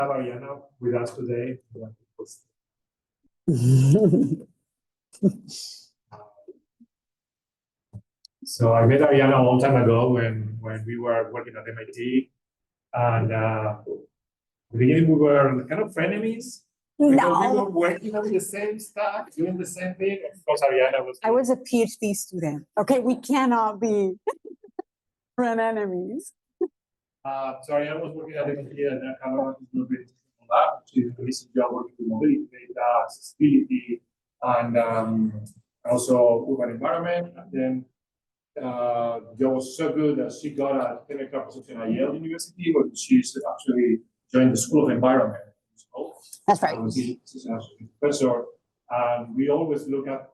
Have Arianna with us today. So I met Arianna a long time ago when we were working at MIT, and at the beginning we were kind of frenemies. Because we were working on the same stuff, doing the same thing. Of course, Arianna was. I was a PhD student. Okay, we cannot be frenemies. So Arianna was working at MIT and I have a little bit on that. She's a recent job working with mobility data, accessibility, and also urban environment. And then job was so good that she got a technical position at Yale University, where she's actually joined the School of Environment. That's right. She's an professor, and we always look at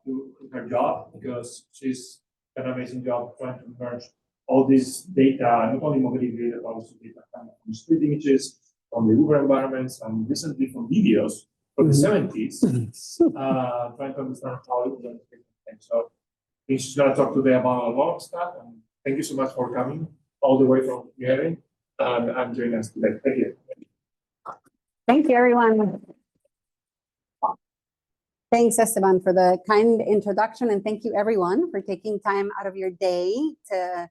her job because she's done an amazing job trying to merge all this data, not only mobility data, but also data from street images, from the urban environments, and recently from videos from the 70s, trying to understand how it was things. So I think she's going to talk today about a lot of stuff. And thank you so much for coming all the way from Gary and joining us today. Thank you. Thank you, everyone. Thanks, Esteban, for the kind introduction, and thank you, everyone, for taking time out of your day to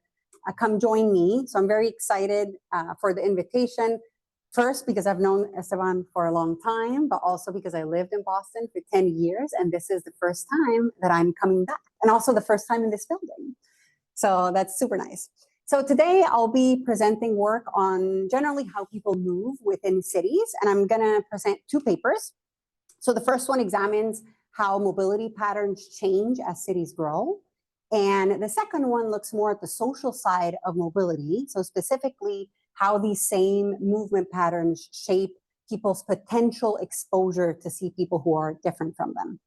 come join me. So I'm very excited for the invitation. First, because I've known Esteban for a long time, but also because I lived in Boston for 10 years, and this is the first time that I'm coming back, and also the first time in this building. So that's super nice. So today I'll be presenting work on generally how people move within cities, and I'm gonna present two papers. So the first one examines how mobility patterns change as cities grow. And the second one looks more at the social side of mobility. So specifically how these same movement patterns shape people's potential exposure to see people who are different from them.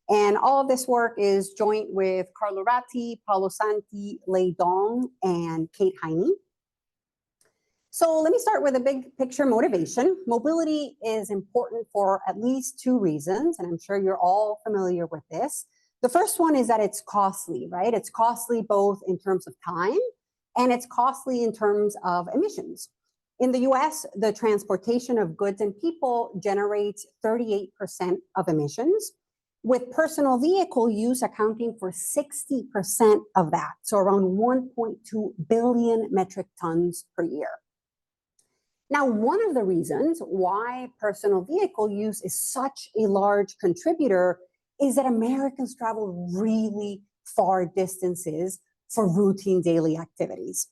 And all of this work is joint with Carlo Ratti, Paolo Santi, Lei Dong, and Kate Heine. So let me start with a big picture motivation. Mobility is important for at least two reasons, and I'm sure you're all familiar with this. The first one is that it's costly, right? It's costly both in terms of time, and it's costly in terms of emissions. In the US, the transportation of goods and people generates 38% of emissions, with personal vehicle use accounting for 60% of that, so around 1.2 billion metric tons per year. Now, one of the reasons why personal vehicle use is such a large contributor is that Americans travel really far distances for routine daily activities.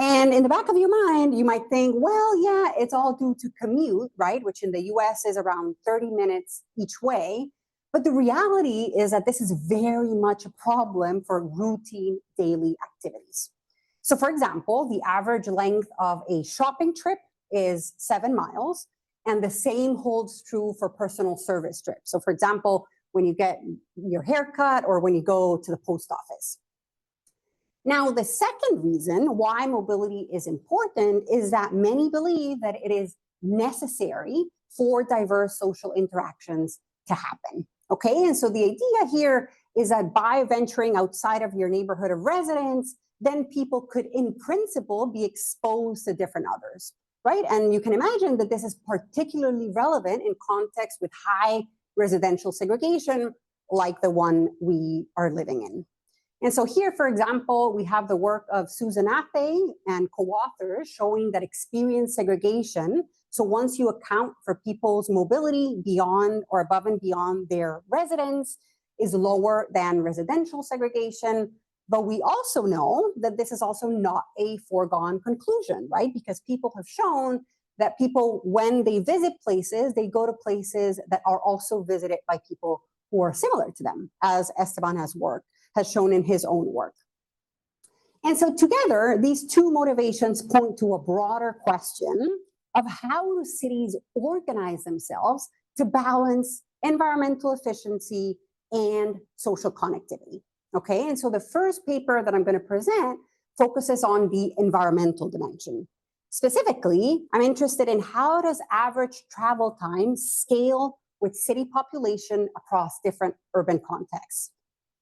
And in the back of your mind, you might think, well, yeah, it's all due to commute, right? Which in the US is around 30 minutes each way. But the reality is that this is very much a problem for routine daily activities. So for example, the average length of a shopping trip is 7 miles, and the same holds true for personal service trips. So for example, when you get your haircut or when you go to the post office. Now, the second reason why mobility is important is that many believe that it is necessary for diverse social interactions to happen. Okay, and so the idea here is that by venturing outside of your neighborhood of residence, then people could, in principle, be exposed to different others, right? And you can imagine that this is particularly relevant in context with high residential segregation, like the one we are living in. And so here, for example, we have the work of Susan Athey and co-authors showing that experience segregation, so once you account for people's mobility beyond or above and beyond their residence, is lower than residential segregation. But we also know that this is also not a foregone conclusion, right? Because people have shown that people, when they visit places, they go to places that are also visited by people who are similar to them, as Esteban has shown in his own work. And so together, these two motivations point to a broader question of how do cities organize themselves to balance environmental efficiency and social connectivity. Okay, and so the first paper that I'm going to present focuses on the environmental dimension. Specifically, I'm interested in how does average travel time scale with city population across different urban contexts.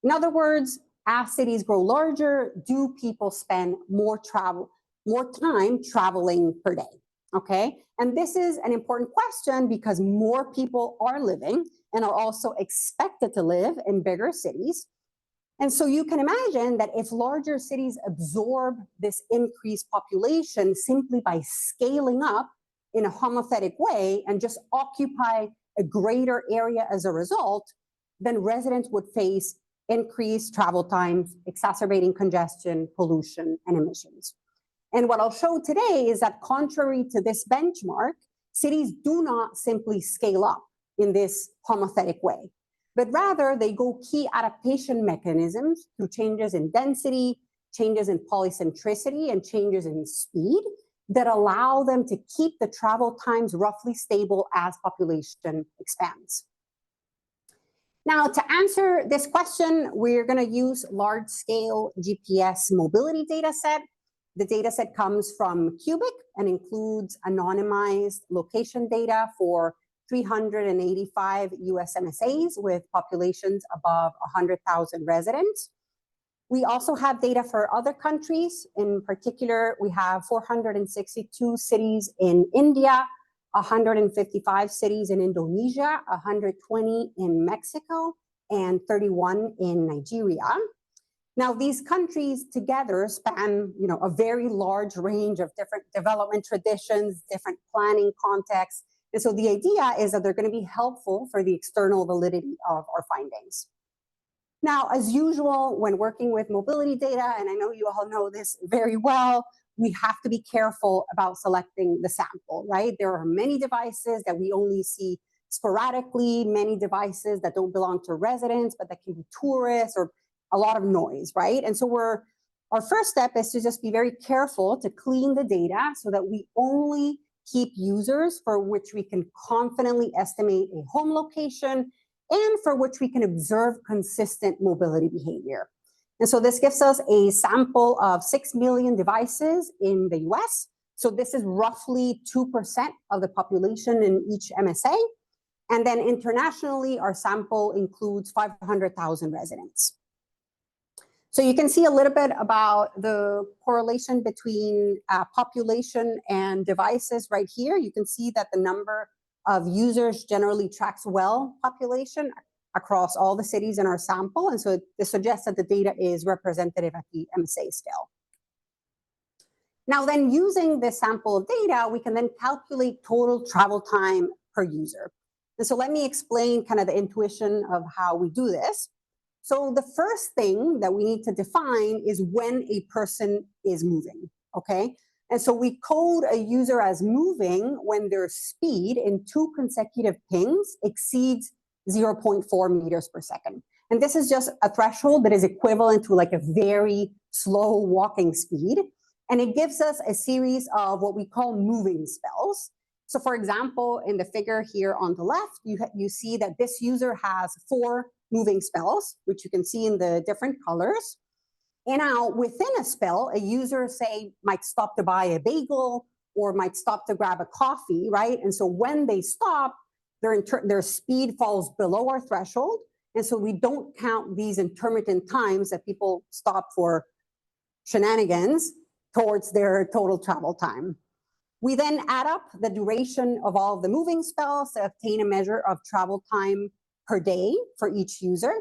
In other words, as cities grow larger, do people spend more time traveling per day? okay? And this is an important question because more people are living and are also expected to live in bigger cities. And so you can imagine that if larger cities absorb this increased population simply by scaling up in a homothetic way and just occupy a greater area as a result, then residents would face increased travel times, exacerbating congestion, pollution, and emissions. And what I'll show today is that contrary to this benchmark, cities do not simply scale up in this homothetic way, but rather they go key adaptation mechanisms through changes in density, changes in polycentricity, and changes in speed that allow them to keep the travel times roughly stable as population expands. Now, to answer this question, we're going to use large-scale GPS mobility data set. The data set comes from Cubic and includes anonymized location data for 385 US MSAs with populations above 100,000 residents. We also have data for other countries. In particular, we have 462 cities in India, 155 cities in Indonesia, 120 in Mexico, and 31 in Nigeria. Now, these countries together span, a very large range of different development traditions, different planning contexts. And so the idea is that they're going to be helpful for the external validity of our findings. Now, as usual, when working with mobility data, and I know you all know this very well, we have to be careful about selecting the sample, right? There are many devices that we only see sporadically, many devices that don't belong to residents, but that can be tourists, or a lot of noise, right? And so our first step is to just be very careful to clean the data so that we only keep users for which we can confidently estimate a home location and for which we can observe consistent mobility behavior. And so this gives us a sample of 6 million devices in the US. So this is roughly 2% of the population in each MSA. And then internationally, our sample includes 500,000 residents. So you can see a little bit about the correlation between population and devices right here. You can see that the number of users generally tracks well population across all the cities in our sample. And so this suggests that the data is representative at the MSA scale. Now then, using this sample of data, we can then calculate total travel time per user. And so let me explain kind of the intuition of how we do this. So the first thing that we need to define is when a person is moving, okay? And so we code a user as moving when their speed in 2 consecutive pings exceeds 0.4 meters per second. And this is just a threshold that is equivalent to like a very slow walking speed. And it gives us a series of what we call moving spells. So for example, in the figure here on the left, you see that this user has 4 moving spells, which you can see in the different colors. And now within a spell, a user, say, might stop to buy a bagel or might stop to grab a coffee, right? And so when they stop, their speed falls below our threshold. And so we don't count these intermittent times that people stop for shenanigans towards their total travel time. We then add up the duration of all of the moving spells to obtain a measure of travel time per day for each user.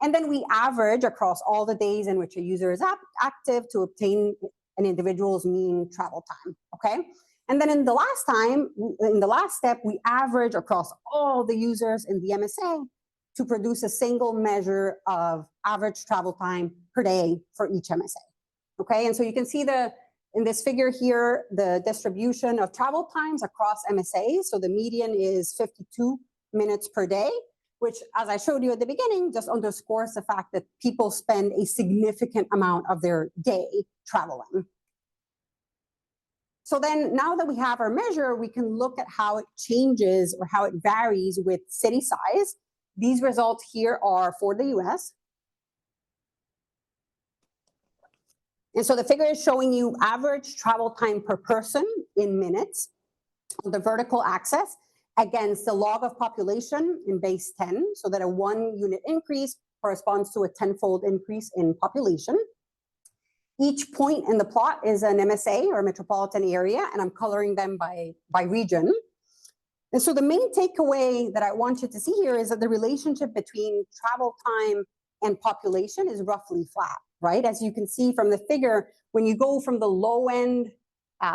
And then we average across all the days in which a user is active to obtain an individual's mean travel time, okay? And then in the last step, we average across all the users in the MSA to produce a single measure of average travel time per day for each MSA, okay? And so you can see in this figure here, the distribution of travel times across MSAs. So the median is 52 minutes per day, which, as I showed you at the beginning, just underscores the fact that people spend a significant amount of their day traveling. So then now that we have our measure, we can look at how it changes or how it varies with city size. These results here are for the US. And so the figure is showing you average travel time per person in minutes on the vertical axis against the log of population in base 10, so that a 1 unit increase corresponds to a 10-fold increase in population. Each point in the plot is an MSA or metropolitan area, and I'm coloring them by region. And so the main takeaway that I want you to see here is that the relationship between travel time and population is roughly flat, right? As you can see from the figure, when you go from the low end,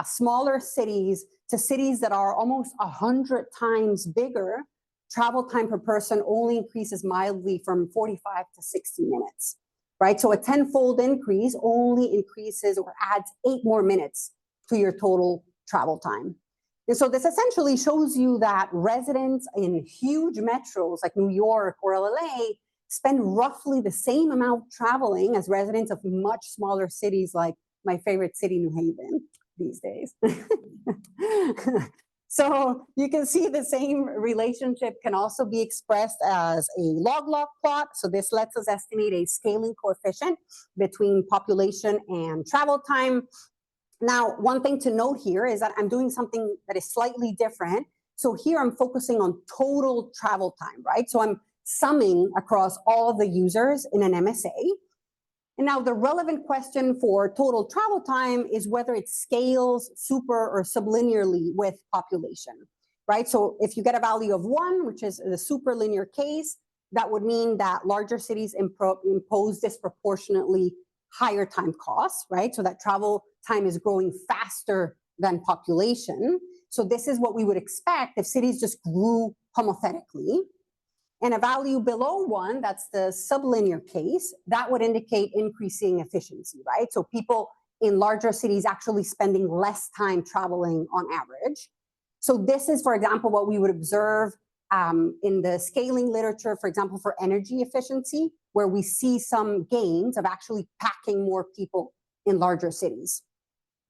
smaller cities to cities that are almost 100 times bigger, travel time per person only increases mildly from 45 to 60 minutes, right? So a 10-fold increase only increases or adds 8 more minutes to your total travel time. And so this essentially shows you that residents in huge metros like New York or LA spend roughly the same amount traveling as residents of much smaller cities like my favorite city, New Haven, these days. So you can see the same relationship can also be expressed as a log-log plot. So this lets us estimate a scaling coefficient between population and travel time. Now, one thing to note here is that I'm doing something that is slightly different. So here I'm focusing on total travel time, right? So I'm summing across all the users in an MSA. And now the relevant question for total travel time is whether it scales super or sublinearly with population, right? So if you get a value of 1, which is the superlinear case, that would mean that larger cities impose disproportionately higher time costs, right? So that travel time is growing faster than population. So this is what we would expect if cities just grew homothetically. And a value below 1, that's the sublinear case, that would indicate increasing efficiency, right? So people in larger cities actually spending less time traveling on average. So this is, for example, what we would observe in the scaling literature, for example, for energy efficiency, where we see some gains of actually packing more people in larger cities.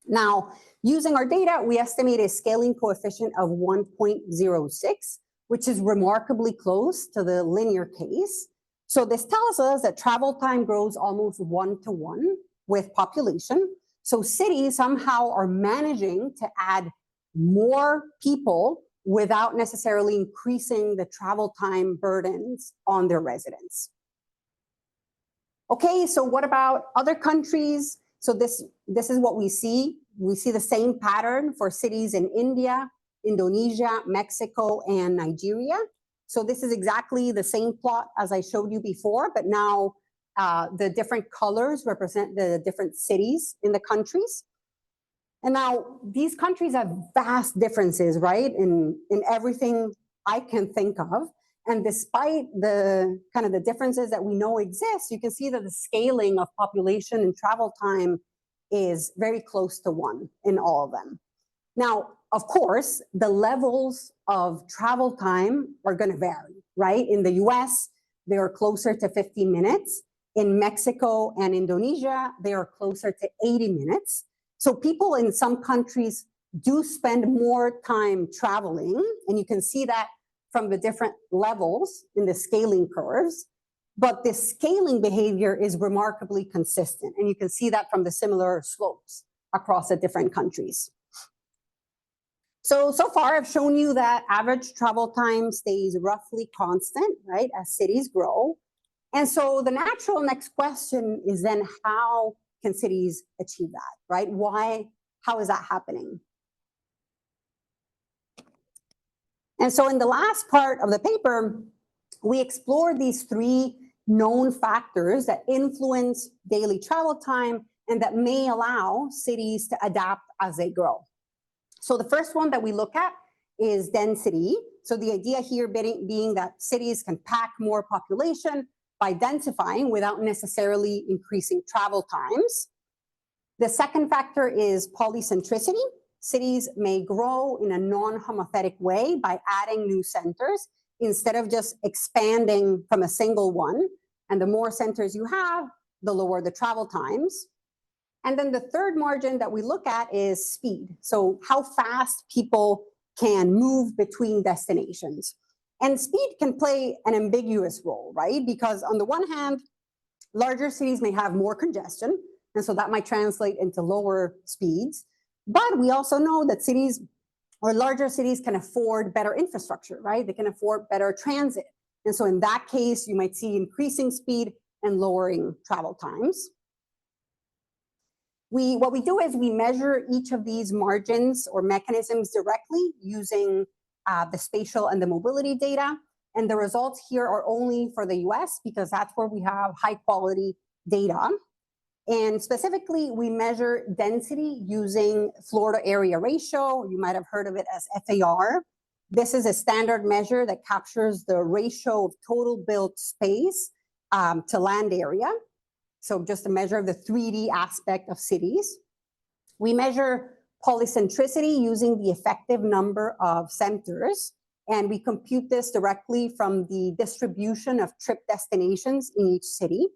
Now, using our data, we estimate a scaling coefficient of 1.06, which is remarkably close to the linear case. So this tells us that travel time grows almost 1-to-1 with population. So cities somehow are managing to add more people without necessarily increasing the travel time burdens on their residents. Okay, so what about other countries? So this is what we see. We see the same pattern for cities in India, Indonesia, Mexico, and Nigeria. So this is exactly the same plot as I showed you before, but now the different colors represent the different cities in the countries. And now these countries have vast differences, right, in everything I can think of. And despite the kind of the differences that we know exist, you can see that the scaling of population and travel time is very close to 1 in all of them. Now, of course, the levels of travel time are going to vary, right? In the US, they are closer to 50 minutes. In Mexico and Indonesia, they are closer to 80 minutes. So people in some countries do spend more time traveling, and you can see that from the different levels in the scaling curves. But the scaling behavior is remarkably consistent, and you can see that from the similar slopes across the different countries. So far I've shown you that average travel time stays roughly constant, right, as cities grow. And so the natural next question is then how can cities achieve that, right? How is that happening? And so in the last part of the paper, we explored these 3 known factors that influence daily travel time and that may allow cities to adapt as they grow. So the first one that we look at is density. So the idea here being that cities can pack more population by densifying without necessarily increasing travel times. The second factor is polycentricity. Cities may grow in a non-homothetic way by adding new centers instead of just expanding from a single one. And the more centers you have, the lower the travel times. And then the third margin that we look at is speed. So how fast people can move between destinations. And speed can play an ambiguous role, right? Because on the one hand, larger cities may have more congestion, and so that might translate into lower speeds. But we also know that cities or larger cities can afford better infrastructure, right? They can afford better transit. And so in that case, you might see increasing speed and lowering travel times. What we do is we measure each of these margins or mechanisms directly using the spatial and the mobility data. And the results here are only for the US because that's where we have high quality data. And specifically, we measure density using floor to area ratio. You might have heard of it as FAR. This is a standard measure that captures the ratio of total built space to land area. So just a measure of the 3D aspect of cities. We measure polycentricity using the effective number of centers. And we compute this directly from the distribution of trip destinations in each city.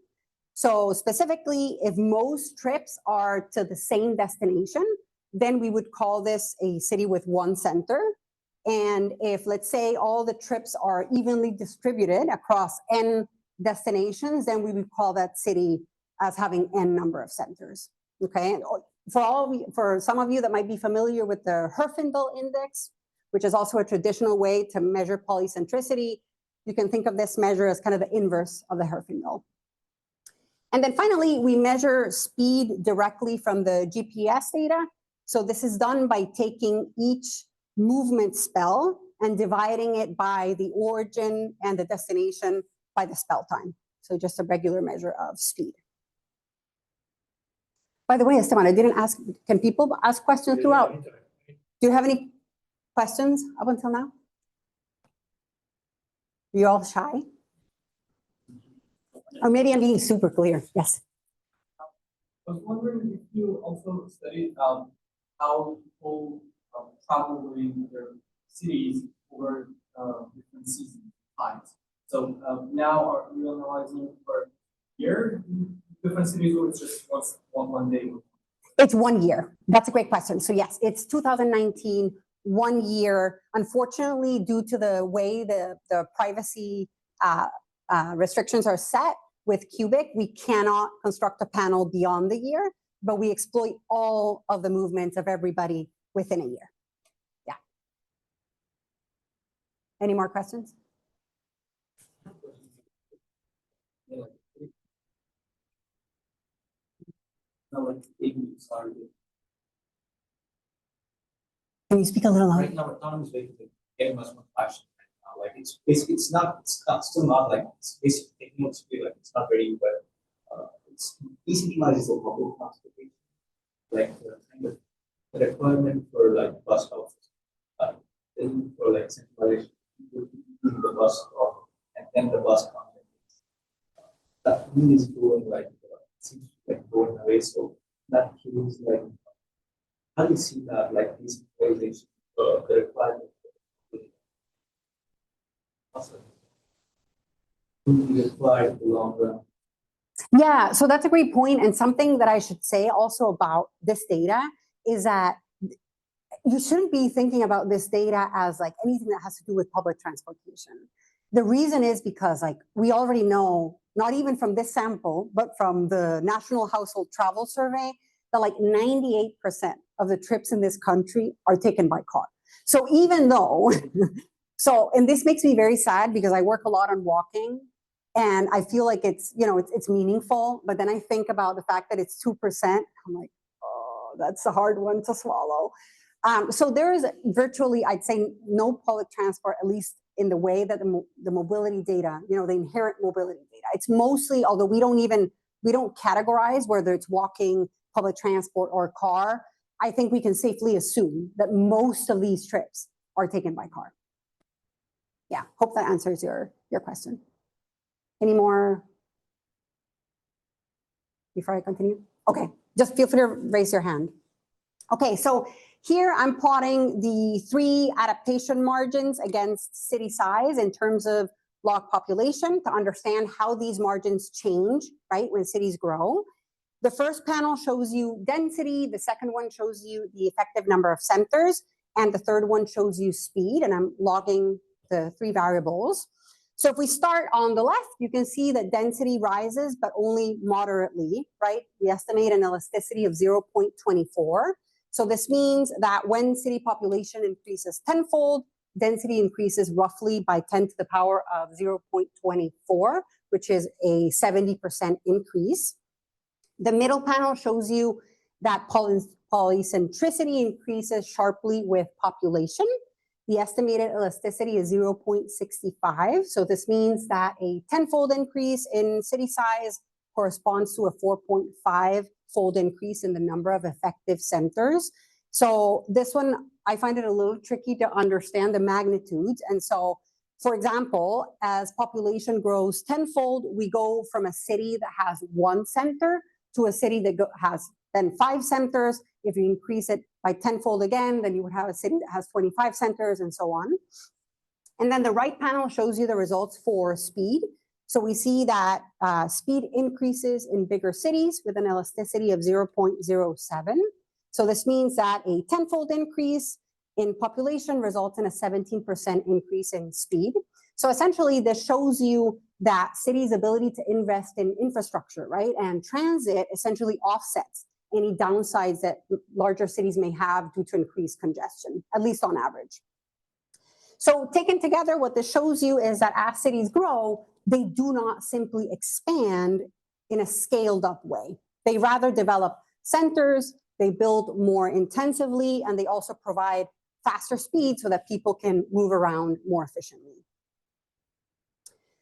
So specifically, if most trips are to the same destination, then we would call this a city with one center. And if, let's say, all the trips are evenly distributed across n destinations, then we would call that city as having n number of centers. Okay. For some of you that might be familiar with the Herfindahl index, which is also a traditional way to measure polycentricity, you can think of this measure as kind of the inverse of the Herfindahl. And then finally, we measure speed directly from the GPS data. So this is done by taking each movement spell and dividing it by the origin and the destination by the spell time. So just a regular measure of speed. By the way, Esteban, I didn't ask, can people ask questions throughout? Do you have any questions up until now? You're all shy? Or maybe I'm being super clear. Yes. I was wondering if you also studied how people travel within their cities over different season times. So now are you analyzing for year different cities, or it's just one day? It's 1 year. That's a great question. So yes, it's 2019, 1 year. Unfortunately, due to the way the privacy restrictions are set with Cubic, we cannot construct a panel beyond the year, but we exploit all of the movements of everybody within a year. Yeah. Any more questions? Can you speak a little louder? Right now, autonomous vehicles getting much more fashion right now. Like it's basically it's still not like it's basically taking up speed, like it's not very well. It's decentralizes the public transportation, like the kind of the requirement for like bus stops, for like centralization, the bus stop, and then the bus comes. That really is going like seems like going away. So that means like how do you see that like decentralization, the requirement will be applied in the long run? Yeah, so that's a great point. And something that I should say also about this data is that you shouldn't be thinking about this data as like anything that has to do with public transportation. The reason is because like we already know, not even from this sample, but from the National Household Travel Survey, that like 98% of the trips in this country are taken by car. So even though, and this makes me very sad because I work a lot on walking and I feel like it's, you know, it's meaningful, but then I think about the fact that it's 2%, I'm like, oh, that's a hard one to swallow. So there is virtually, I'd say, no public transport, at least in the way that the mobility data, you know, the inherent mobility data. It's mostly, although we don't categorize whether it's walking, public transport, or car. I think we can safely assume that most of these trips are taken by car. Yeah, hope that answers your question. Any more before I continue? Okay, just feel free to raise your hand. Okay, so here I'm plotting the 3 adaptation margins against city size in terms of log population to understand how these margins change, right, when cities grow. The first panel shows you density, the second one shows you the effective number of centers, and the third one shows you speed, and I'm logging the 3 variables. So if we start on the left, you can see that density rises, but only moderately, right? We estimate an elasticity of 0.24. So this means that when city population increases tenfold, density increases roughly by 10 to the power of 0.24, which is a 70% increase. The middle panel shows you that polycentricity increases sharply with population. The estimated elasticity is 0.65. So this means that a 10-fold increase in city size corresponds to a 4.5-fold increase in the number of effective centers. So this one, I find it a little tricky to understand the magnitudes. And so, for example, as population grows 10-fold, we go from a city that has 1 center to a city that has then 5 centers. If you increase it by 10-fold again, then you would have a city that has 25 centers and so on. And then the right panel shows you the results for speed. So we see that speed increases in bigger cities with an elasticity of 0.07. So this means that a 10-fold increase in population results in a 17% increase in speed. So essentially, this shows you that cities' ability to invest in infrastructure, right, and transit essentially offsets any downsides that larger cities may have due to increased congestion, at least on average. So taken together, what this shows you is that as cities grow, they do not simply expand in a scaled up way. They rather develop centers, they build more intensively, and they also provide faster speed so that people can move around more efficiently.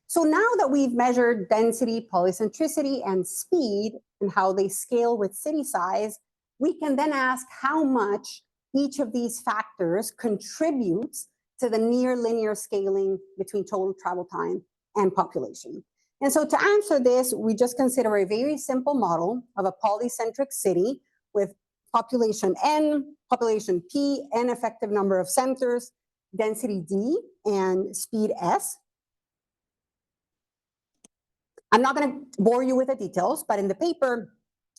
So now that we've measured density, polycentricity, and speed and how they scale with city size, we can then ask how much each of these factors contributes to the near linear scaling between total travel time and population. And so to answer this, we just consider a very simple model of a polycentric city with population N, population P, N effective number of centers, density D, and speed S. I'm not going to bore you with the details, but in the paper,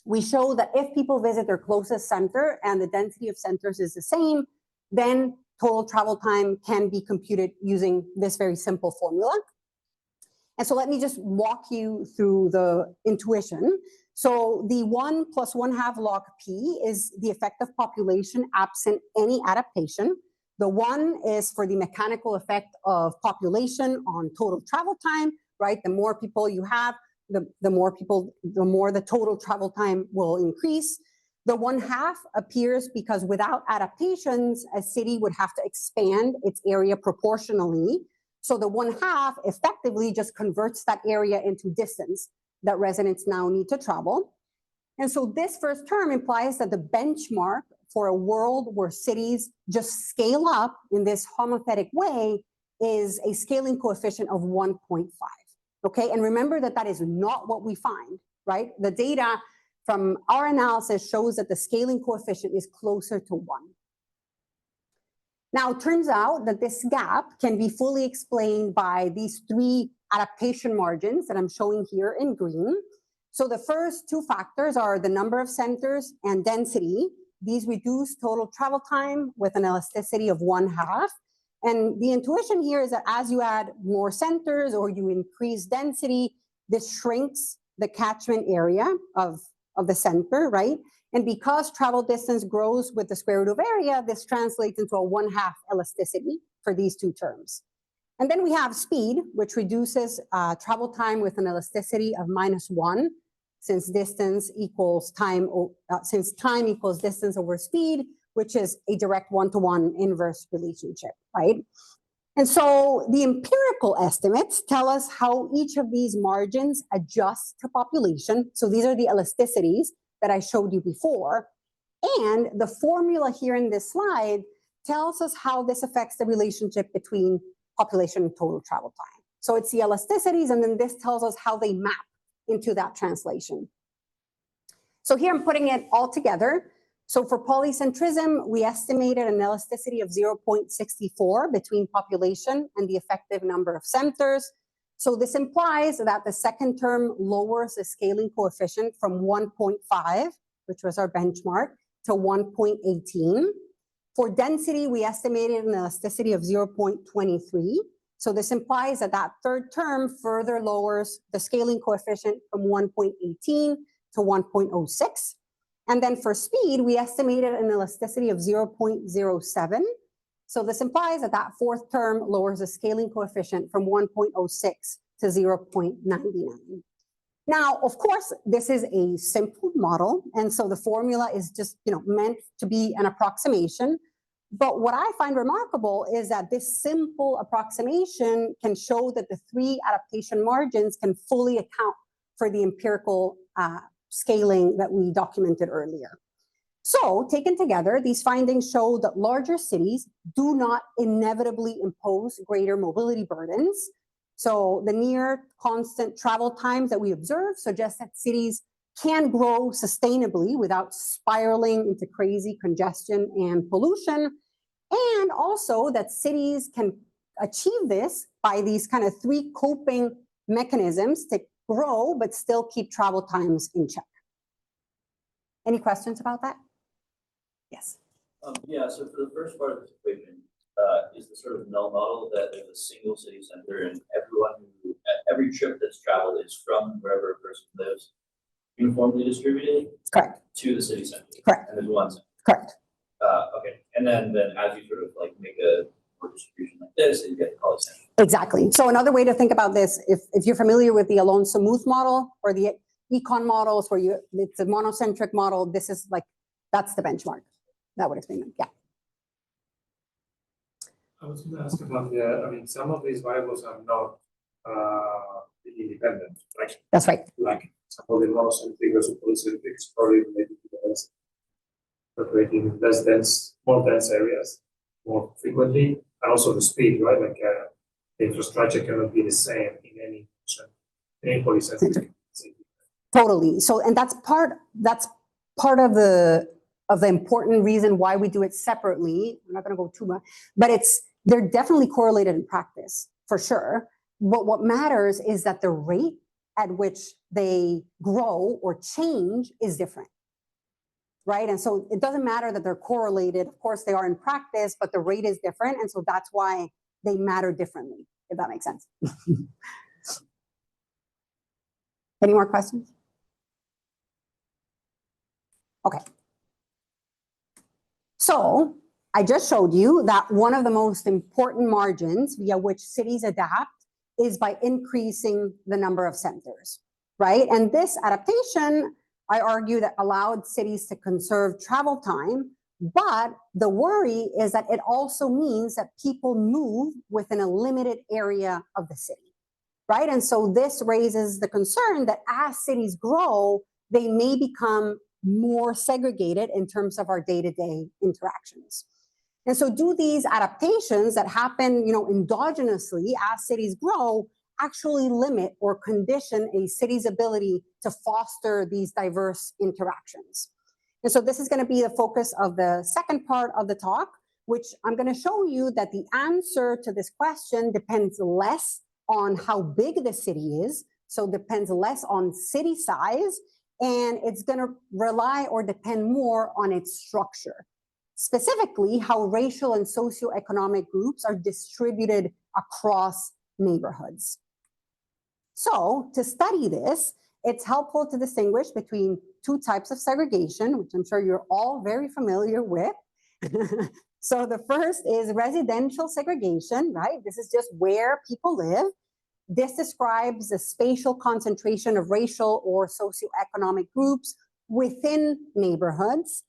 we show that if people visit their closest center and the density of centers is the same, then total travel time can be computed using this very simple formula. And so let me just walk you through the intuition. So the 1 + 1/2 log P is the effective population absent any adaptation. The 1 is for the mechanical effect of population on total travel time, right? The more people you have, the more the total travel time will increase. The 1/2 appears because without adaptations, a city would have to expand its area proportionally. So the 1/2 effectively just converts that area into distance that residents now need to travel. And so this first term implies that the benchmark for a world where cities just scale up in this homothetic way is a scaling coefficient of 1.5. Okay, and remember that that is not what we find, right? The data from our analysis shows that the scaling coefficient is closer to 1. Now, it turns out that this gap can be fully explained by these 3 adaptation margins that I'm showing here in green. So the first 2 factors are the number of centers and density. These reduce total travel time with an elasticity of 1/2. And the intuition here is that as you add more centers or you increase density, this shrinks the catchment area of the center, right? And because travel distance grows with the square root of area, this translates into a 1/2 elasticity for these 2 terms. And then we have speed, which reduces travel time with an elasticity of -1, since time equals distance over speed, which is a direct one-to-one inverse relationship, right? And so the empirical estimates tell us how each of these margins adjust to population. So these are the elasticities that I showed you before. And the formula here in this slide tells us how this affects the relationship between population and total travel time. So it's the elasticities, and then this tells us how they map into that translation. So here I'm putting it all together. So for polycentrism, we estimated an elasticity of 0.64 between population and the effective number of centers. So this implies that the second term lowers the scaling coefficient from 1.5, which was our benchmark, to 1.18. For density, we estimated an elasticity of 0.23. So this implies that that third term further lowers the scaling coefficient from 1.18 to 1.06. And then for speed, we estimated an elasticity of 0.07. So this implies that that fourth term lowers the scaling coefficient from 1.06 to 0.99. Now, of course, this is a simple model, and so the formula is just meant to be an approximation. But what I find remarkable is that this simple approximation can show that the 3 adaptation margins can fully account for the empirical scaling that we documented earlier. So, taken together, these findings show that larger cities do not inevitably impose greater mobility burdens. So, the near constant travel times that we observe suggest that cities can grow sustainably without spiraling into crazy congestion and pollution, and also that cities can achieve this by these kind of 3 coping mechanisms to grow but still keep travel times in check. Any questions about that? Yes. Yeah, so for the first part of this equation, is the sort of null model that there's a single city center and every trip that's traveled is from wherever a person lives uniformly distributed? Correct. To the city center? Correct. And there's one center? Correct. Okay, and then as you sort of like make a more distribution like this, you get the college center. Exactly. So another way to think about this, if you're familiar with the Alonso-Muth model or the econ models where it's a monocentric model, this is like, that's the benchmark. That would explain it, yeah. I was going to ask about some of these variables are not independent, right? That's right. Like some of the monocentric versus polycentric is probably related to the operating in less dense, more dense areas more frequently, and also the speed, right? Like the infrastructure cannot be the same in any polycentric city. Totally. So, and that's part of the important reason why we do it separately. I'm not going to go too much, but they're definitely correlated in practice for sure. But what matters is that the rate at which they grow or change is different, right? And so it doesn't matter that they're correlated. Of course, they are in practice, but the rate is different, and so that's why they matter differently. If that makes sense. Any more questions? Okay. So I just showed you that one of the most important margins via which cities adapt is by increasing the number of centers, right? And this adaptation, I argue, that allowed cities to conserve travel time, but the worry is that it also means that people move within a limited area of the city, right? And so this raises the concern that as cities grow, they may become more segregated in terms of our day-to-day interactions. And so do these adaptations that happen, endogenously as cities grow actually limit or condition a city's ability to foster these diverse interactions? And so this is going to be the focus of the second part of the talk, which I'm going to show you that the answer to this question depends less on how big the city is, so depends less on city size, and it's going to rely or depend more on its structure. Specifically, how racial and socioeconomic groups are distributed across neighborhoods. So, to study this, it's helpful to distinguish between 2 types of segregation, which I'm sure you're all very familiar with. So the first is residential segregation, right? This is just where people live. This describes the spatial concentration of racial or socioeconomic groups within neighborhoods.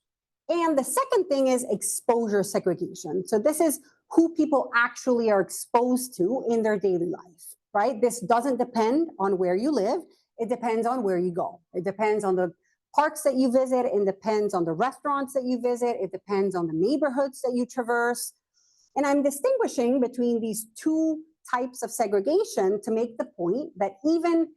And the second thing is exposure segregation. So this is who people actually are exposed to in their daily life, right? This doesn't depend on where you live. It depends on where you go. It depends on the parks that you visit. It depends on the restaurants that you visit. It depends on the neighborhoods that you traverse. And I'm distinguishing between these 2 types of segregation to make the point that even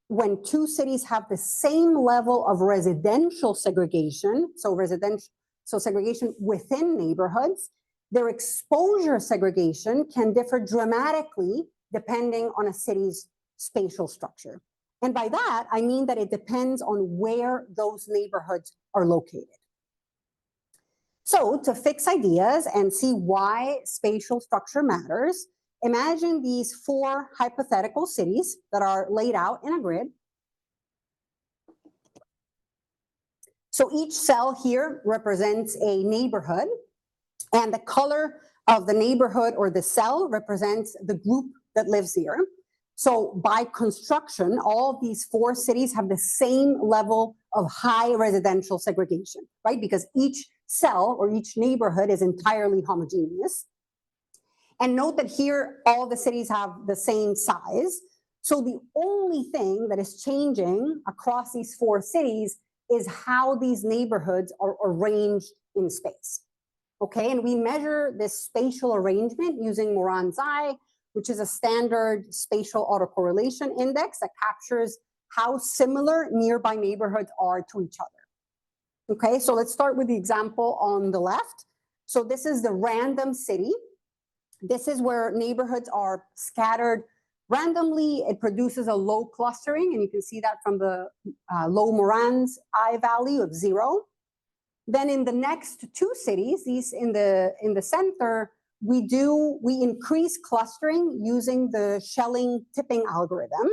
when 2 cities have the same level of residential segregation, so segregation within neighborhoods, their exposure segregation can differ dramatically depending on a city's spatial structure. And by that, I mean that it depends on where those neighborhoods are located. So to fix ideas and see why spatial structure matters, imagine these 4 hypothetical cities that are laid out in a grid. So each cell here represents a neighborhood, and the color of the neighborhood or the cell represents the group that lives here. So by construction, all of these 4 cities have the same level of high residential segregation, right? Because each cell or each neighborhood is entirely homogeneous. And note that here, all the cities have the same size. So the only thing that is changing across these 4 cities is how these neighborhoods are arranged in space. Okay, and we measure this spatial arrangement using Moran-Xi, which is a standard spatial autocorrelation index that captures how similar nearby neighborhoods are to each other. Okay, so let's start with the example on the left. So this is the random city. This is where neighborhoods are scattered randomly. It produces a low clustering, and you can see that from the low Moran-Xi value of 0. Then in the next 2 cities, these in the center, we increase clustering using the Schelling tipping algorithm.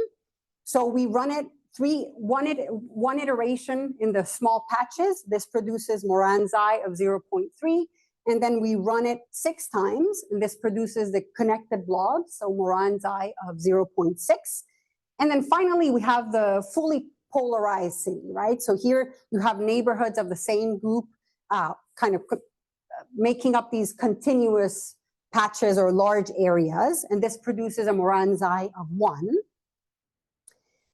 So we run it one iteration in the small patches. This produces Moran-Xi of 0.3. And then we run it 6 times, and this produces the connected blobs, so Moran-Xi of 0.6. And then finally, we have the fully polarized city, right? So here you have neighborhoods of the same group kind of making up these continuous patches or large areas, and this produces a Moran-Xi of 1.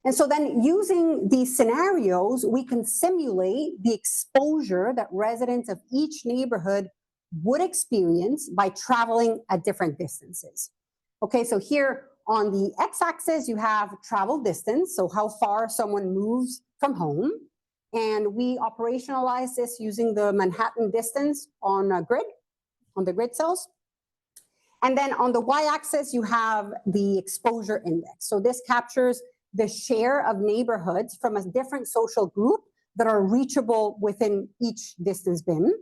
And so then using these scenarios, we can simulate the exposure that residents of each neighborhood would experience by traveling at different distances. Okay, so here on the x-axis, you have travel distance, so how far someone moves from home. And we operationalize this using the Manhattan distance on the grid cells. And then on the y-axis, you have the exposure index. So this captures the share of neighborhoods from a different social group that are reachable within each distance bin.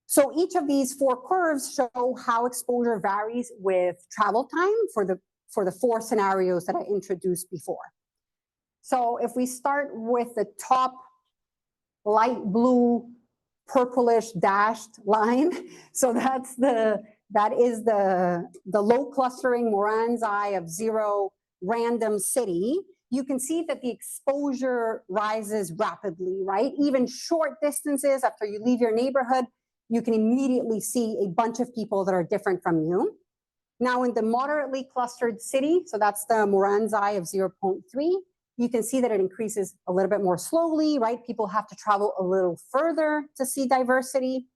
So each of these 4 curves show how exposure varies with travel time for the 4 scenarios that I introduced before. So if we start with the top light blue purplish dashed line, so that is the low clustering Moran-Xi of 0 random city, you can see that the exposure rises rapidly, right? Even short distances after you leave your neighborhood, you can immediately see a bunch of people that are different from you. Now in the moderately clustered city, so that's the Moran-Xi of 0.3, you can see that it increases a little bit more slowly, right? People have to travel a little further to see diversity.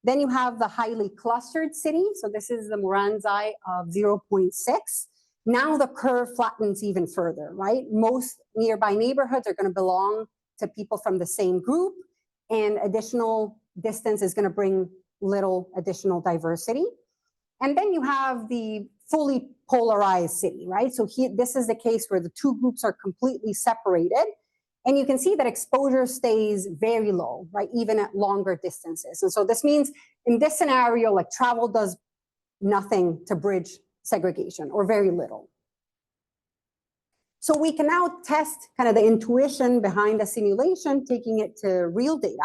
Then you have the highly clustered city. So this is the Moran-Xi of 0.6. Now the curve flattens even further, right? Most nearby neighborhoods are going to belong to people from the same group, and additional distance is going to bring little additional diversity. And then you have the fully polarized city, right? So here, this is the case where the 2 groups are completely separated. And you can see that exposure stays very low, right? Even at longer distances. And so this means in this scenario, like travel does nothing to bridge segregation, or very little. So we can now test kind of the intuition behind the simulation, taking it to real data.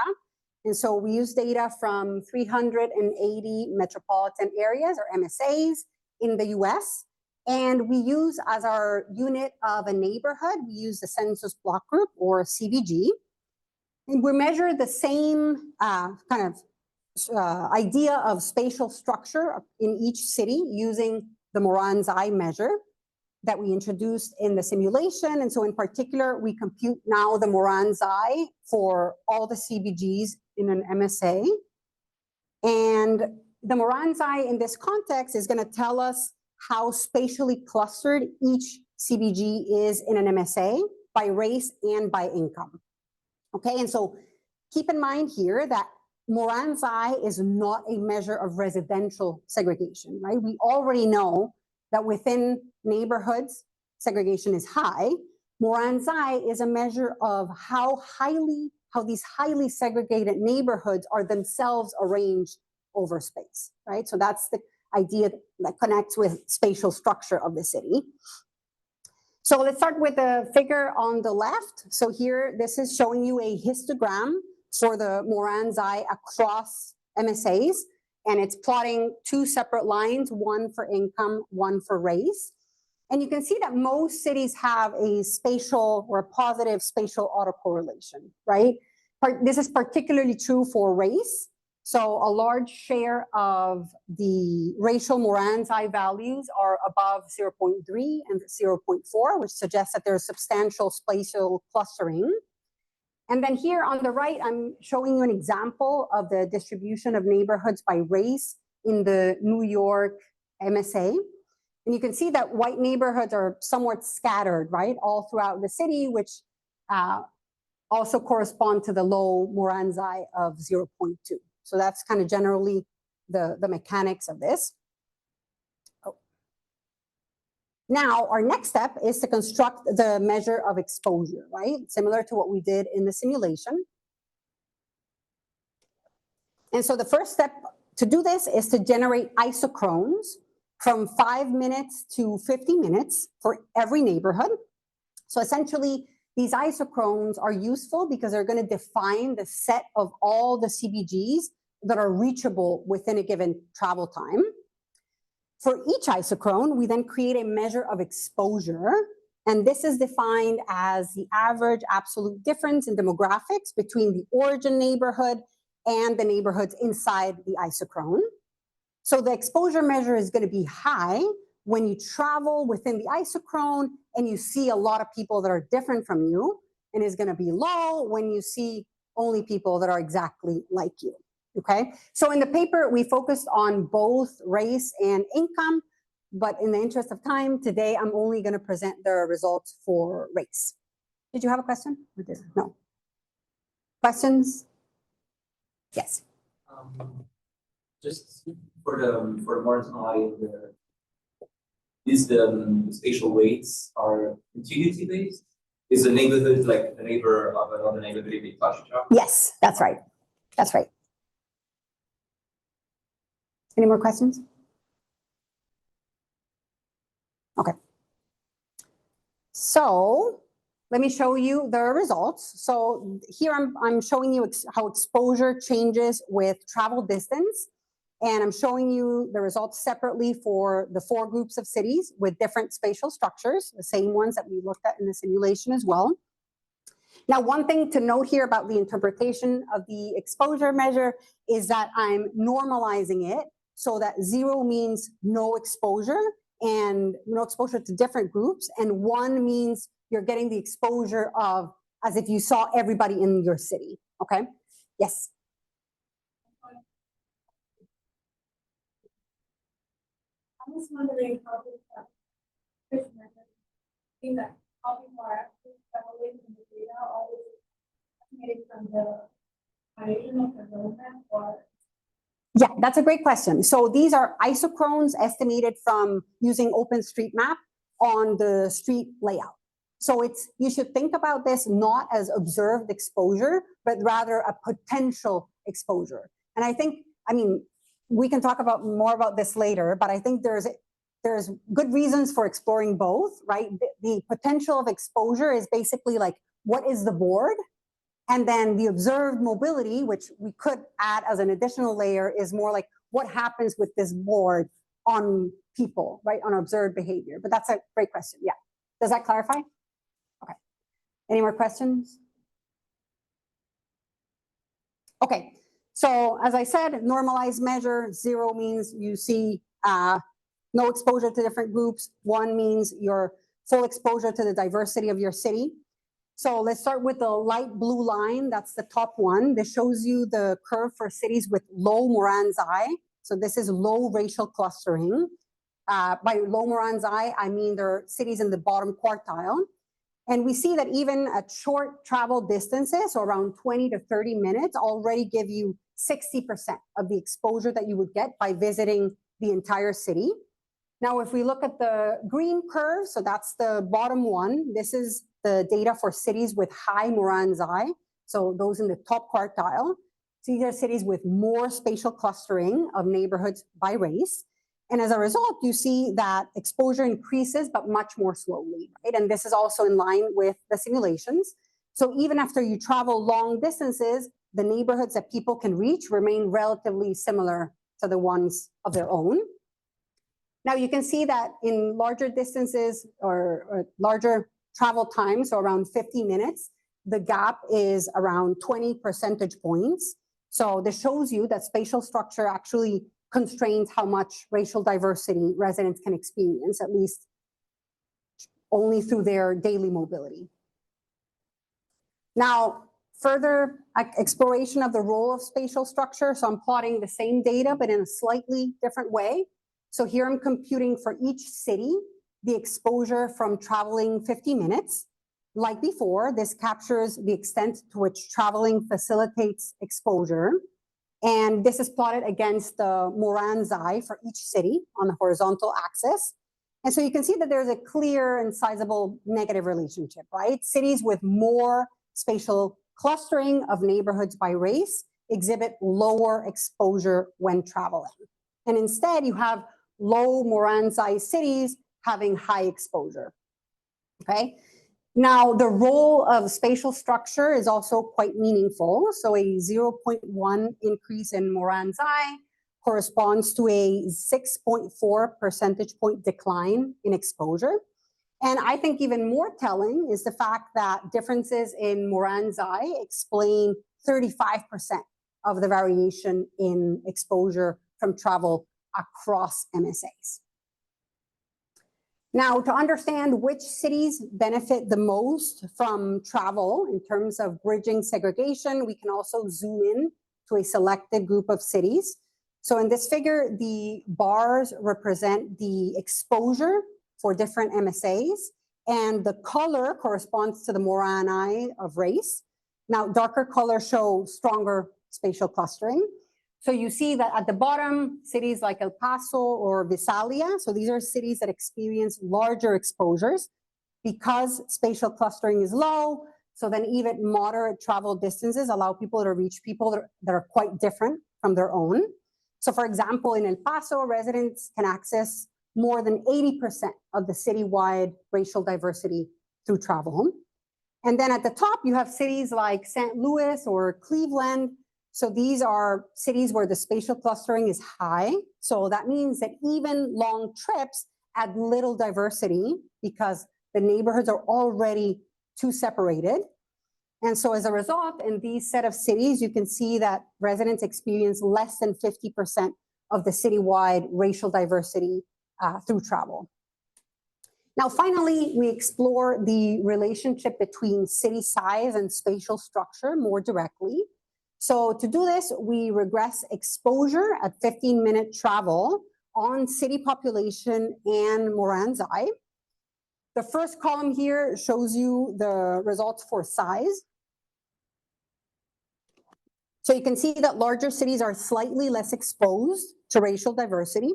And so we use data from 380 metropolitan areas, or MSAs, in the US. And we use as our unit of a neighborhood, we use the census block group, or CBG. And we measure the same idea of spatial structure in each city using the Moran-Xi measure that we introduced in the simulation. And so in particular, we compute now the Moran-Xi for all the CBGs in an MSA. And the Moran-Xi in this context is going to tell us how spatially clustered each CBG is in an MSA by race and by income. Okay, and so keep in mind here that Moran-Xi is not a measure of residential segregation, right? We already know that within neighborhoods, segregation is high. Moran-Xi is a measure of how these highly segregated neighborhoods are themselves arranged over space, right? So that's the idea that connects with spatial structure of the city. So let's start with the figure on the left. So here, this is showing you a histogram for the Moran-Xi across MSAs, and it's plotting 2 separate lines, one for income, one for race. And you can see that most cities have a spatial or a positive spatial autocorrelation, right? This is particularly true for race. So a large share of the racial Moran's-I values are above 0.3 and 0.4, which suggests that there's substantial spatial clustering. And then here on the right, I'm showing you an example of the distribution of neighborhoods by race in the New York MSA. And you can see that white neighborhoods are somewhat scattered, right, all throughout the city, which also correspond to the low Moran's-I of 0.2. So that's kind of generally the mechanics of this. Oh. Now, our next step is to construct the measure of exposure, right? Similar to what we did in the simulation. And so the first step to do this is to generate isochrones from 5 minutes to 50 minutes for every neighborhood. So essentially, these isochrones are useful because they're going to define the set of all the CBGs that are reachable within a given travel time. For each isochrone, we then create a measure of exposure, and this is defined as the average absolute difference in demographics between the origin neighborhood and the neighborhoods inside the isochrone. So the exposure measure is going to be high when you travel within the isochrone and you see a lot of people that are different from you, and is going to be low when you see only people that are exactly like you. Okay, so in the paper, we focused on both race and income, but in the interest of time, today I'm only going to present the results for race. Did you have a question? No. Questions? Yes. Just for Moran's-I, is the spatial weights are continuity based? Is the neighborhood like the neighbor of another neighborhood if they touch each other? Yes, that's right. That's right. Any more questions? Okay. So let me show you the results. So here I'm showing you how exposure changes with travel distance. And I'm showing you the results separately for the 4 groups of cities with different spatial structures, the same ones that we looked at in the simulation as well. Now, one thing to note here about the interpretation of the exposure measure is that I'm normalizing it so that 0 means no exposure and no exposure to different groups, and 1 means you're getting the exposure of as if you saw everybody in your city. Okay? Yes. I was wondering how this method, in that how people are actually traveling in the data, or is it estimated from the variation of the roadmap, or? Yeah, that's a great question. So these are isochrones estimated from using OpenStreetMap on the street layout. So you should think about this not as observed exposure, but rather a potential exposure. And I think, we can talk about more about this later, but I think there's good reasons for exploring both, right? The potential of exposure is basically like, what is the board? And then the observed mobility, which we could add as an additional layer, is more like what happens with this board on people, right? On observed behavior. But that's a great question. Yeah. Does that clarify? Okay. Any more questions? Okay. So as I said, normalized measure, 0 means you see no exposure to different groups. 1 means your full exposure to the diversity of your city. So let's start with the light blue line. That's the top one. This shows you the curve for cities with low Moran's-I. So this is low racial clustering. By low Moran's-I, I mean there are cities in the bottom quartile. And we see that even at short travel distances, so around 20 to 30 minutes, already give you 60% of the exposure that you would get by visiting the entire city. Now, if we look at the green curve, so that's the bottom one, this is the data for cities with high Moran's-I, so those in the top quartile. So these are cities with more spatial clustering of neighborhoods by race. And as a result, you see that exposure increases, but much more slowly, right? And this is also in line with the simulations. So even after you travel long distances, the neighborhoods that people can reach remain relatively similar to the ones of their own. Now you can see that in larger distances or larger travel times, so around 50 minutes, the gap is around 20 percentage points. So this shows you that spatial structure actually constrains how much racial diversity residents can experience, at least only through their daily mobility. Now, further exploration of the role of spatial structure. So I'm plotting the same data, but in a slightly different way. So here I'm computing for each city the exposure from traveling 50 minutes. Like before, this captures the extent to which traveling facilitates exposure. And this is plotted against the Moran's eye for each city on the horizontal axis. And so you can see that there's a clear and sizable negative relationship, right? Cities with more spatial clustering of neighborhoods by race exhibit lower exposure when traveling. And instead, you have low Moran's eye cities having high exposure, okay? Now, the role of spatial structure is also quite meaningful. So a 0.1 increase in Moran's eye corresponds to a 6.4 percentage point decline in exposure. And I think even more telling is the fact that differences in Moran's eye explain 35% of the variation in exposure from travel across MSAs. Now, to understand which cities benefit the most from travel in terms of bridging segregation, we can also zoom in to a selected group of cities. So in this figure, the bars represent the exposure for different MSAs, and the color corresponds to the Moran eye of race. Now, darker colors show stronger spatial clustering. So you see that at the bottom, cities like El Paso or Visalia, so these are cities that experience larger exposures because spatial clustering is low. So then even moderate travel distances allow people to reach people that are quite different from their own. So for example, in El Paso, residents can access more than 80% of the citywide racial diversity through travel. And then at the top, you have cities like St. Louis or Cleveland. So these are cities where the spatial clustering is high. So that means that even long trips add little diversity because the neighborhoods are already too separated. And so as a result, in these set of cities, you can see that residents experience less than 50% of the citywide racial diversity through travel. Now, finally, we explore the relationship between city size and spatial structure more directly. So to do this, we regress exposure at 15-minute travel on city population and Moran's eye. The first column here shows you the results for size. So you can see that larger cities are slightly less exposed to racial diversity.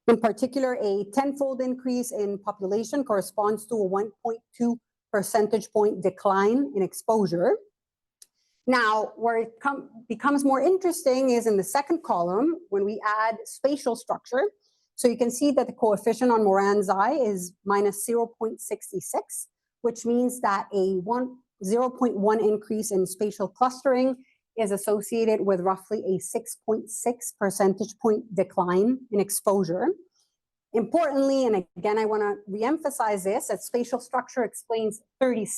In particular, a 10-fold increase in population corresponds to a 1.2 percentage point decline in exposure. Now, where it becomes more interesting is in the second column when we add spatial structure. So you can see that the coefficient on Moran's eye is minus 0.66, which means that a 0.1 increase in spatial clustering is associated with roughly a 6.6 percentage point decline in exposure. Importantly, and again, I want to reemphasize this, that spatial structure explains 36%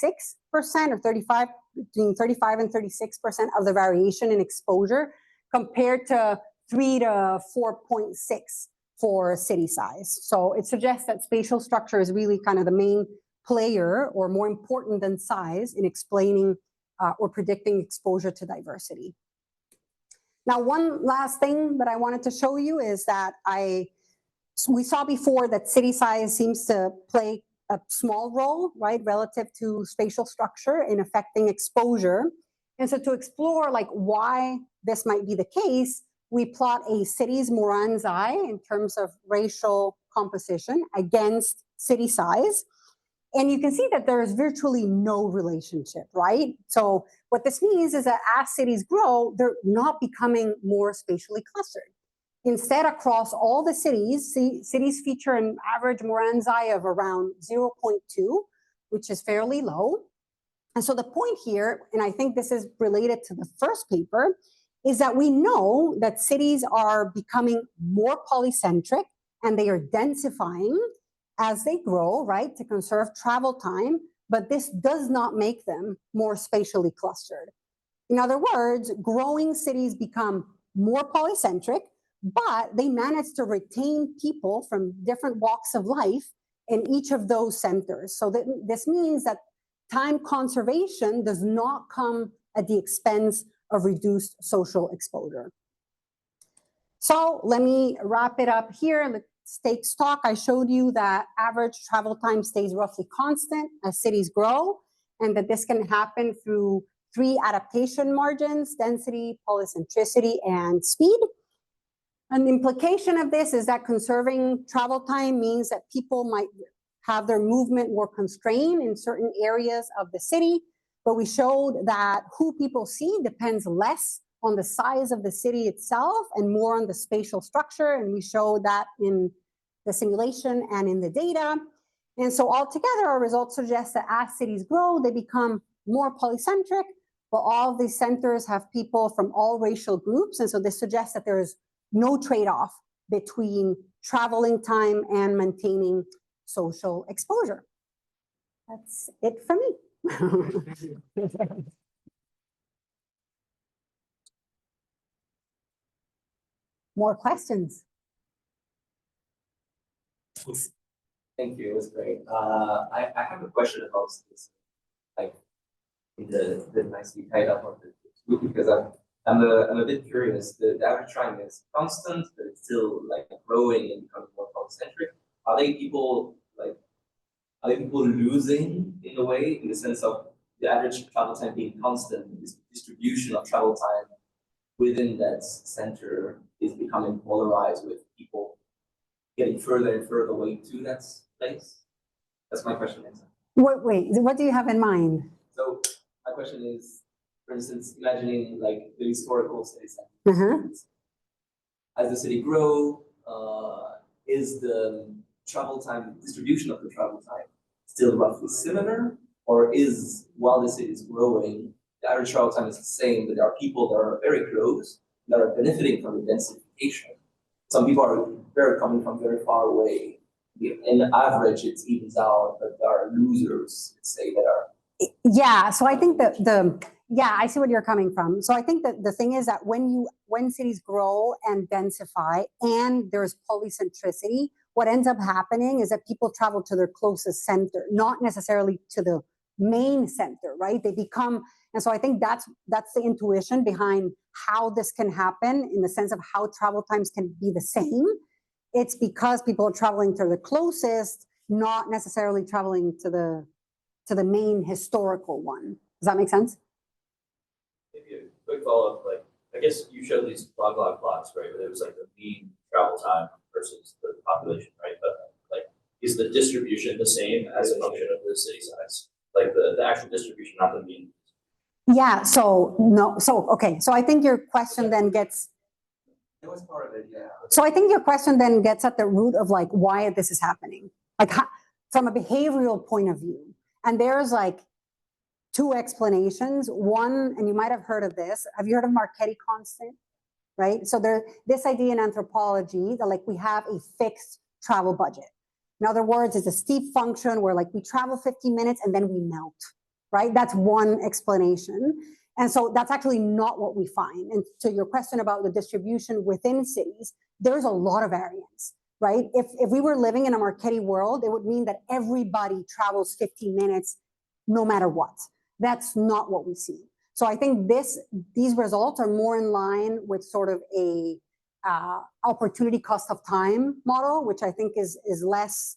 or 35, between 35 and 36% of the variation in exposure compared to 3 to 4.6 for city size. So it suggests that spatial structure is really kind of the main player or more important than size in explaining or predicting exposure to diversity. Now, one last thing that I wanted to show you is that we saw before that city size seems to play a small role, right, relative to spatial structure in affecting exposure. And so to explore like why this might be the case, we plot a city's Moran's eye in terms of racial composition against city size. And you can see that there is virtually no relationship, right? So what this means is that as cities grow, they're not becoming more spatially clustered. Instead, across all the cities, cities feature an average Moran's eye of around 0.2, which is fairly low. And so the point here, and I think this is related to the first paper, is that we know that cities are becoming more polycentric and they are densifying as they grow, right, to conserve travel time, but this does not make them more spatially clustered. In other words, growing cities become more polycentric, but they manage to retain people from different walks of life in each of those centers. So this means that time conservation does not come at the expense of reduced social exposure. So let me wrap it up here. Let's take stock. I showed you that average travel time stays roughly constant as cities grow, and that this can happen through 3 adaptation margins: density, polycentricity, and speed. An implication of this is that conserving travel time means that people might have their movement more constrained in certain areas of the city, but we showed that who people see depends less on the size of the city itself and more on the spatial structure, and we showed that in the simulation and in the data. And so altogether, our results suggest that as cities grow, they become more polycentric, but all of these centers have people from all racial groups, and so this suggests that there's no trade-off between traveling time and maintaining social exposure. That's it for me. More questions? Thank you, it was great. I have a question about this, like, the nicely tied up on the because I'm a bit curious. The average time is constant, but it's still like growing and becoming more polycentric. Are they people losing in a way, in the sense of the average travel time being constant, this distribution of travel time within that center is becoming polarized with people getting further and further away to that place? That's my question. Wait, what do you have in mind? So my question is, for instance, imagining like the historical city as the city grow, is the travel time, distribution of the travel time still roughly similar, or is, while the city is growing, the average travel time is the same, but there are people that are very close that are benefiting from the densification? Some people are coming from very far away. In the average, it evens out, but there are losers, let's say, that are. Yeah, so I think yeah, I see what you're coming from. So I think that the thing is that when cities grow and densify and there's polycentricity, what ends up happening is that people travel to their closest center, not necessarily to the main center, right? They become, and so I think that's the intuition behind how this can happen, in the sense of how travel times can be the same. It's because people are traveling to the closest, not necessarily traveling to the main historical one. Does that make sense? Maybe a quick follow-up, like, I guess you showed these log plots, right, where there was like the mean travel time versus the population, right? But like, is the distribution the same as a function of the city size? Like the actual distribution, not the mean? Yeah, so no, so okay, so I think your question then gets. That was part of it, yeah. So I think your question then gets at the root of like why this is happening, like from a behavioral point of view. And there's like 2 explanations. One, and you might have heard of this. Have you heard of Marchetti constant? Right. So there's this idea in anthropology that like we have a fixed travel budget. In other words, it's a steep function where like we travel 50 minutes and then we melt. Right. That's one explanation. And so that's actually not what we find. And to your question about the distribution within cities, there's a lot of variance, right? If we were living in a Marchetti world, it would mean that everybody travels 15 minutes no matter what. That's not what we see. So I think these results are more in line with sort of a opportunity cost of time model, which I think is less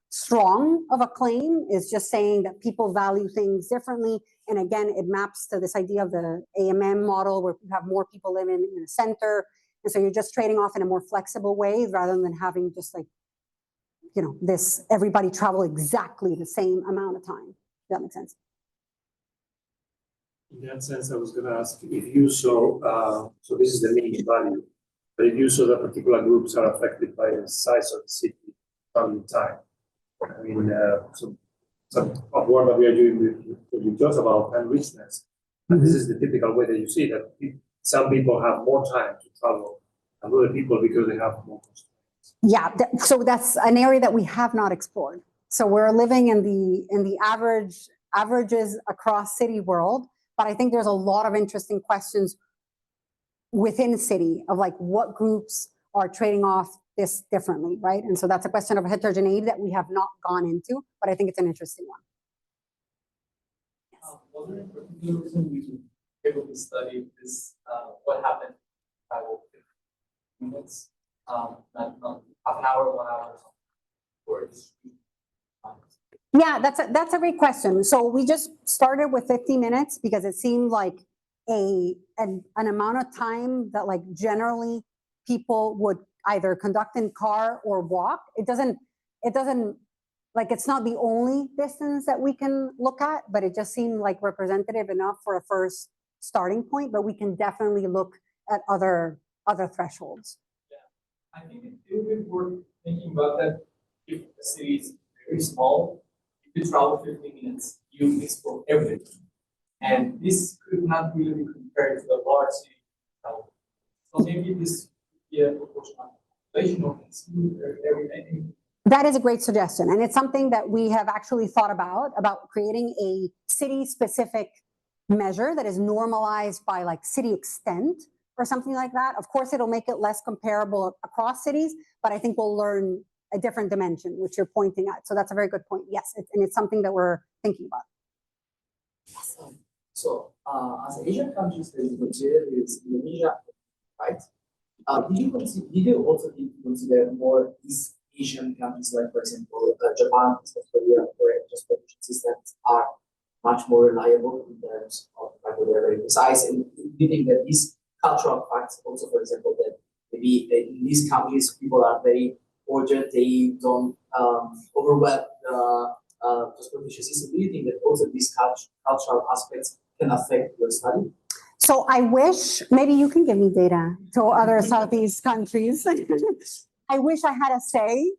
strong of a claim. Is just saying that people value things differently. And again, it maps to this idea of the AMM model where you have more people living in the center. And so you're just trading off in a more flexible way rather than having just like, you know, this everybody travel exactly the same amount of time. Does that make sense? In that sense, I was going to ask if you saw, so this is the mean value, but if you saw that particular groups are affected by the size of the city, traveling time. I mean, some of work that we are doing with what you talked about and richness. And this is the typical way that you see that some people have more time to travel than other people because they have more constraints. Yeah, so that's an area that we have not explored. So we're living in the averages across city world, but I think there's a lot of interesting questions within the city of like what groups are trading off this differently, right? And so that's a question of heterogeneity that we have not gone into, but I think it's an interesting one. Was there a particular reason you were able to study this, what happened travel 15 minutes, not half an hour, 1 hour, or just Yeah, that's a great question. So we just started with 50 minutes because it seemed like an amount of time that like generally people would either conduct in car or walk. It doesn't like it's not the only distance that we can look at, but it just seemed like representative enough for a first starting point. But we can definitely look at other thresholds. I think it would be worth thinking about that if the city is very small, if you travel 15 minutes, you explore everything. And this could not really be compared to the large city travel. So maybe this could be a proportional population of everything. That is a great suggestion. And it's something that we have actually thought about creating a city-specific measure that is normalized by like city extent or something like that. Of course, it'll make it less comparable across cities, but I think we'll learn a different dimension, which you're pointing at. So that's a very good point. Yes, and it's something that we're thinking about. So, as Asian countries, there is Nigeria, there is Indonesia, right? Did you also consider more East Asian countries, like for example, Japan, South Korea, where transportation systems are much more reliable in terms of they're very precise, and do you think that these cultural facts also, for example, that maybe in these countries people are very ordered, they don't overwhelm the transportation system. Do you think that also these cultural aspects can affect your study? So I wish, maybe you can give me data to other Southeast countries. I wish I had a say.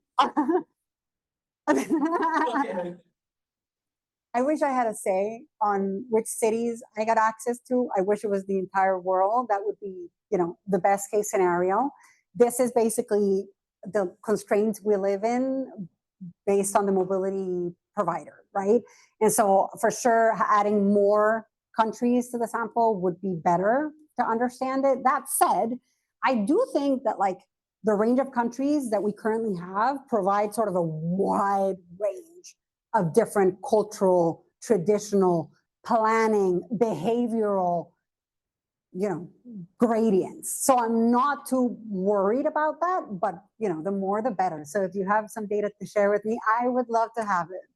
I wish I had a say on which cities I got access to. I wish it was the entire world. That would be, the best case scenario. This is basically the constraints we live in based on the mobility provider, right? And so for sure, adding more countries to the sample would be better to understand it. That said, I do think that like the range of countries that we currently have provide sort of a wide range of different cultural, traditional, planning, behavioral, gradients. So I'm not too worried about that, but the more the better. So if you have some data to share with me, I would love to have it.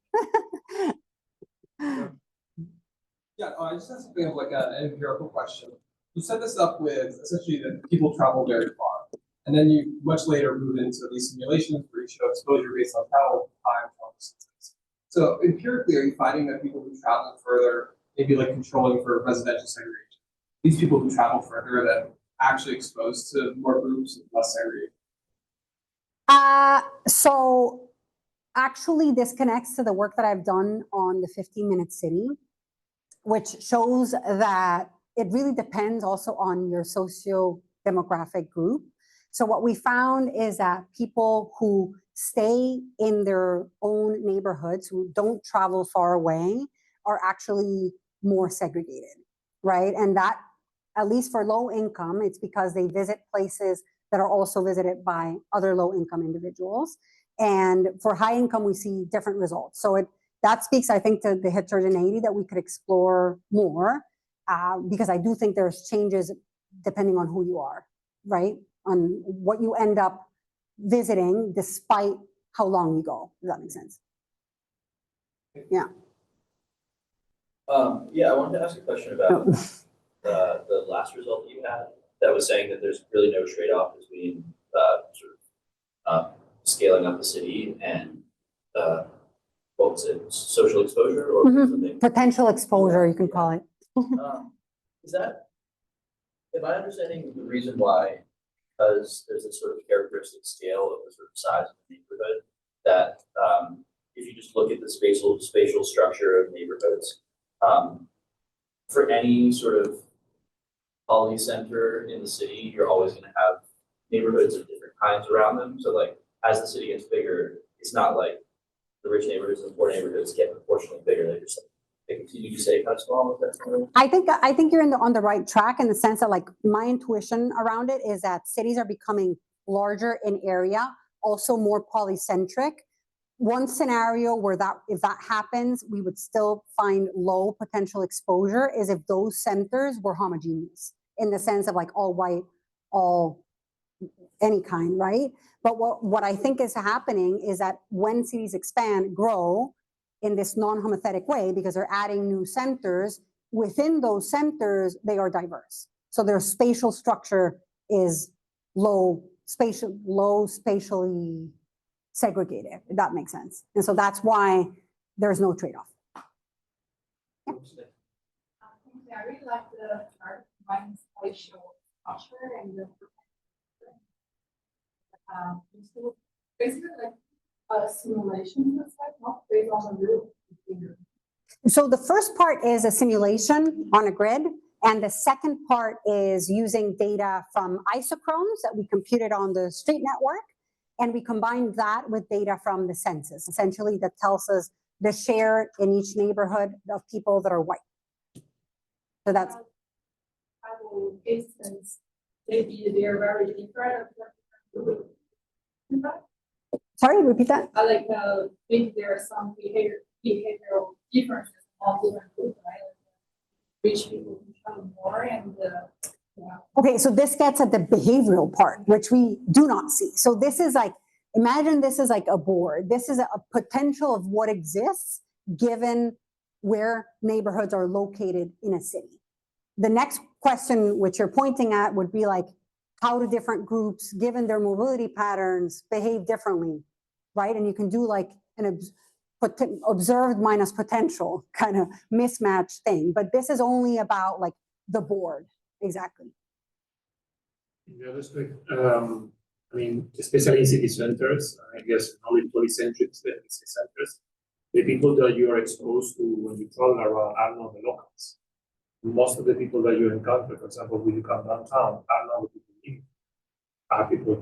Yeah, I just have something of like an empirical question. You set this up with essentially that people travel very far, and then you much later move into these simulations where you show exposure based on travel time, travel distance. So empirically, are you finding that people who travel further, maybe like controlling for residential segregation, these people who travel further that actually exposed to more groups and less segregated? So actually, this connects to the work that I've done on the 15-minute city, which shows that it really depends also on your socio-demographic group. So what we found is that people who stay in their own neighborhoods, who don't travel far away, are actually more segregated, right? And that, at least for low income, it's because they visit places that are also visited by other low income individuals. And for high income, we see different results. So that speaks, I think, to the heterogeneity that we could explore more, because I do think there's changes depending on who you are, right? On what you end up visiting despite how long you go. Does that make sense? Yeah. Yeah, I wanted to ask a question about the last result you had that was saying that there's really no trade-off between scaling up the city and what was it, social exposure or something? Potential exposure, you can call it. Is that, am I understanding the reason why? Because there's this sort of characteristic scale of the sort of size of the neighborhood that if you just look at the spatial structure of neighborhoods, for any sort of colony center in the city, you're always going to have neighborhoods of different kinds around them. So like as the city gets bigger, it's not like the rich neighborhoods and the poor neighborhoods get proportionally bigger. They continue to stay kind of small with that. I think you're on the right track in the sense that like my intuition around it is that cities are becoming larger in area, also more polycentric. One scenario where if that happens, we would still find low potential exposure is if those centers were homogeneous in the sense of like all white, all any kind, right? But what I think is happening is that when cities expand, grow in this non-homothetic way, because they're adding new centers, within those centers, they are diverse. So their spatial structure is low spatially segregated, if that makes sense. And so that's why there's no trade-off. I really like the chart combining spatial structure and the so basically like a simulation, not based on the real behavior. So the first part is a simulation on a grid, and the second part is using data from isochrones that we computed on the street network, and we combined that with data from the census, essentially that tells us the share in each neighborhood of people that are white. So that's Instance, maybe they're very different. sorry, repeat that. I like think there are some behavioral differences among different groups, right? Rich people can travel more and yeah. Okay, so this gets at the behavioral part, which we do not see. So this is like, imagine this is like a board. This is a potential of what exists given where neighborhoods are located in a city. The next question, which you're pointing at, would be like, how do different groups, given their mobility patterns, behave differently, right? And you can do like an observed minus potential kind of mismatch thing. But this is only about like the board, exactly. In the other aspect, I mean, especially in city centers, I guess not in polycentric city centers, the people that you are exposed to when you travel around are not the locals. Most of the people that you encounter, for example, when you come downtown, are not the people living. Are people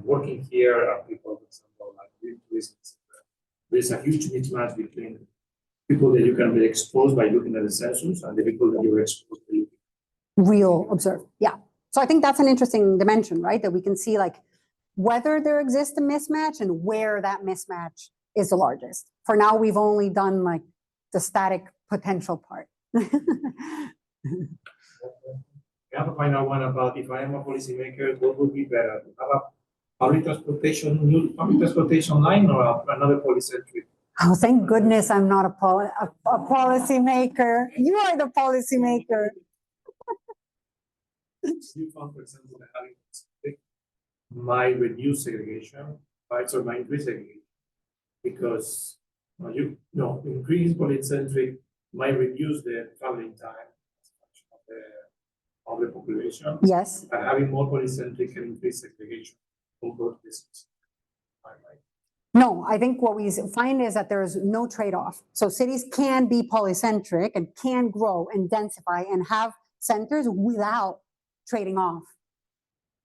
working here? Are people, for example, like doing business? There's a huge mismatch between people that you can be exposed by looking at the census and the people that you're exposed to looking. Real observed, yeah. So I think that's an interesting dimension, right? That we can see like whether there exists a mismatch and where that mismatch is the largest. For now, we've only done like the static potential part. We have a final one about if I am a policymaker, what would be better? To have a public transportation line or another polycentric? Oh, thank goodness I'm not a policymaker. You are the policymaker. You found, for example, that having might reduce segregation, right? Or might increase segregation because increasing polycentric might reduce the traveling time of the population. Yes. And having more polycentric can increase segregation on both districts. No, I think what we find is that there is no trade-off. So cities can be polycentric and can grow and densify and have centers without trading off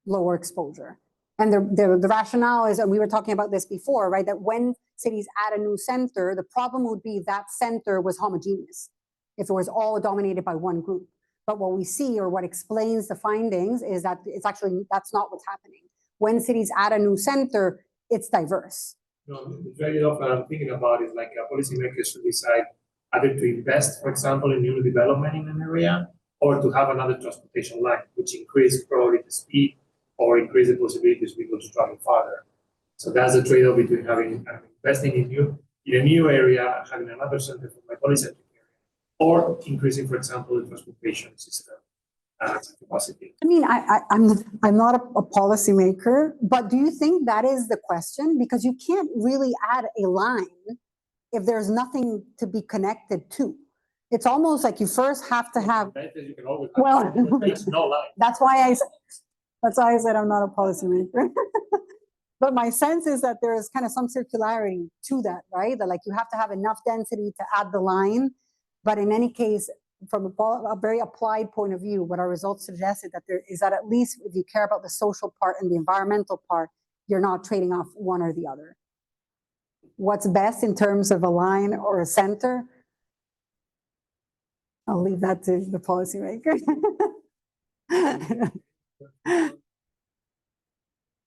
lower exposure. And the rationale is, and we were talking about this before, right, that when cities add a new center, the problem would be that center was homogeneous, if it was all dominated by one group. But what we see, or what explains the findings, is that that's not what's happening. When cities add a new center, it's diverse. No, the trade-off that I'm thinking about is like a policymaker should decide either to invest, for example, in new development in an area, or to have another transportation line, which increase probably the speed or increase the possibilities of people to travel farther. So that's the trade-off between investing in a new area, having another center for my polycentric area, or increasing, for example, the transportation system capacity. I mean, I'm not a policymaker, but do you think that is the question? Because you can't really add a line if there's nothing to be connected to. It's almost like you first have to have. You can always Well, there's no line. That's why I said I'm not a policymaker. But my sense is that there is kind of some circularity to that, right? That like you have to have enough density to add the line. But in any case, from a very applied point of view, what our results suggested that there is that at least if you care about the social part and the environmental part, you're not trading off one or the other. What's best in terms of a line or a center? I'll leave that to the policymaker.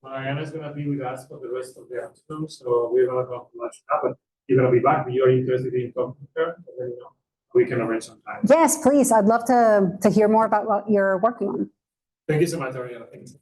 Arianna is gonna be with us for the rest of the afternoon, so we're gonna go to lunch now, but you're gonna be back, if you're interested in talking to her, let me know. We can arrange some time. Yes, please. I'd love to hear more about what you're working on. Thank you so much, Arianna. Thank you.